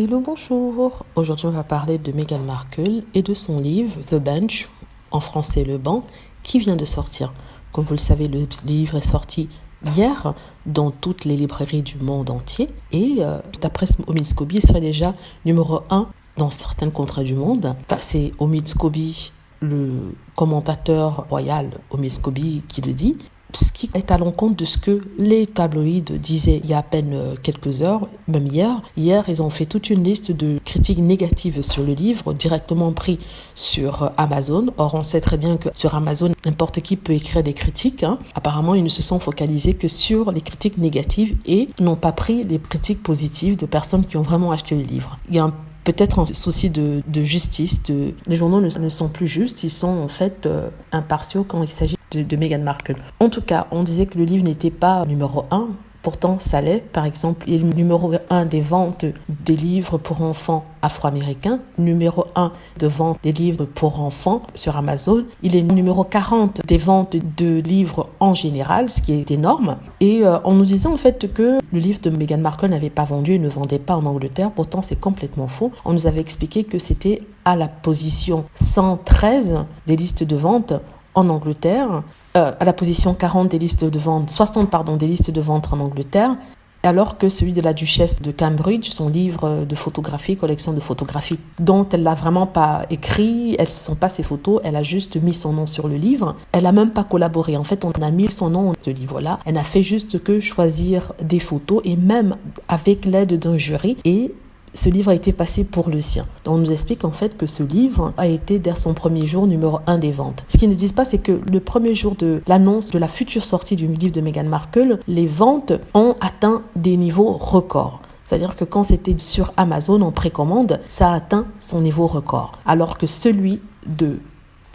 Hello, bonjour. Aujourd'hui, on va parler de Meghan Markle et de son livre The Bench, en français Le Banc, qui vient de sortir. Comme vous le savez, le livre est sorti hier dans toutes les librairies du monde entier et d'après Omid Scobie, il serait déjà numéro 1 dans certains contrats du monde. C'est Omid Scobie, le commentateur royal Omid Scobie, qui le dit. Ce qui est à l'encontre de ce que les tabloïds disaient il y a à peine quelques heures, même hier. Hier, ils ont fait toute une liste de critiques négatives sur le livre, directement pris sur Amazon. Or, on sait très bien que sur Amazon, n'importe qui peut écrire des critiques. Apparemment, ils ne se sont focalisés que sur les critiques négatives et n'ont pas pris les critiques positives de personnes qui ont vraiment acheté le livre. Il y a peut-être un souci de justice. Les journaux ne sont plus justes, ils sont en fait impartiaux quand il s'agit de Meghan Markle. En tout cas, on disait que le livre n'était pas numéro 1, pourtant ça l'est. Par exemple, il est le numéro 1 des ventes des livres pour enfants afro-américains, numéro 1 de vente des livres pour enfants sur Amazon. Il est numéro 40 des ventes de livres en général, ce qui est énorme. Et on nous disait en fait que le livre de Meghan Markle n'avait pas vendu et ne vendait pas en Angleterre. Pourtant, c'est complètement faux. On nous avait expliqué que c'était à la position 113 des listes de vente en Angleterre, à la position 40 des listes de vente, 60 des listes de vente en Angleterre, alors que celui de la duchesse de Cambridge, son livre de photographie, collection de photographies, dont elle n'a vraiment pas écrit, elles ne sont pas ses photos, elle a juste mis son nom sur le livre, elle n'a même pas collaboré. En fait, on a mis son nom dans ce livre-là, elle n'a fait juste que choisir des photos, et même avec l'aide d'un jury, et ce livre a été passé pour le sien. Donc on nous explique en fait que ce livre a été dès son premier jour numéro 1 des ventes. Ce qu'ils ne disent pas, c'est que le premier jour de l'annonce de la future sortie du livre de Meghan Markle, les ventes ont atteint des niveaux records. C'est-à-dire que quand c'était sur Amazon en précommande, ça a atteint son niveau record. Alors que celui de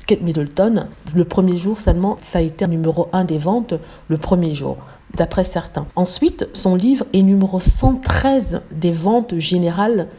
Kate Middleton, le premier jour seulement, ça a été numéro 1 des ventes le premier jour, d'après certains. Ensuite, son livre est numéro 113 des ventes générales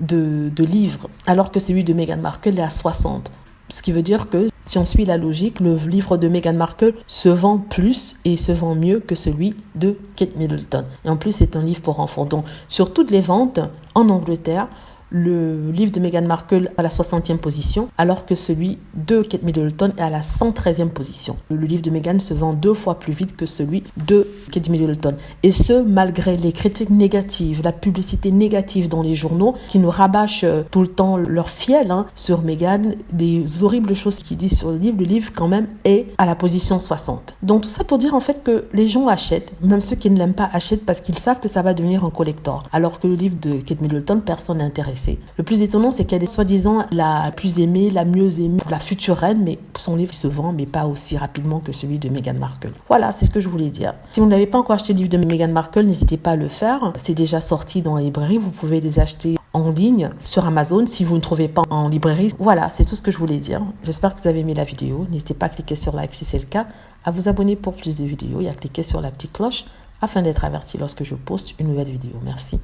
de livres, alors que celui de Meghan Markle est à 60. Ce qui veut dire que, si on suit la logique, le livre de Meghan Markle se vend plus et se vend mieux que celui de Kate Middleton. Et en plus, c'est un livre pour enfants. Donc, sur toutes les ventes en Angleterre, le livre de Meghan Markle à la 60e position, alors que celui de Kate Middleton est à la 113e position. Le livre de Meghan se vend 2 fois plus vite que celui de Kate Middleton. Et ce, malgré les critiques négatives, la publicité négative dans les journaux, qui nous rabâchent tout le temps leur fiel sur Meghan, des horribles choses qu'ils disent sur le livre quand même est à la position 60. Donc tout ça pour dire en fait que les gens achètent, même ceux qui ne l'aiment pas achètent parce qu'ils savent que ça va devenir un collector. Alors que le livre de Kate Middleton, personne n'est intéressé. Le plus étonnant, c'est qu'elle est soi-disant la plus aimée, la mieux aimée, la future reine, mais son livre se vend, mais pas aussi rapidement que celui de Meghan Markle. Voilà, c'est ce que je voulais dire. Si vous n'avez pas encore acheté le livre de Meghan Markle, n'hésitez pas à le faire. C'est déjà sorti dans la librairie, vous pouvez les acheter en ligne sur Amazon si vous ne trouvez pas en librairie. Voilà, c'est tout ce que je voulais dire. J'espère que vous avez aimé la vidéo. N'hésitez pas à cliquer sur like si c'est le cas, à vous abonner pour plus de vidéos et à cliquer sur la petite cloche afin d'être averti lorsque je poste une nouvelle vidéo. Merci.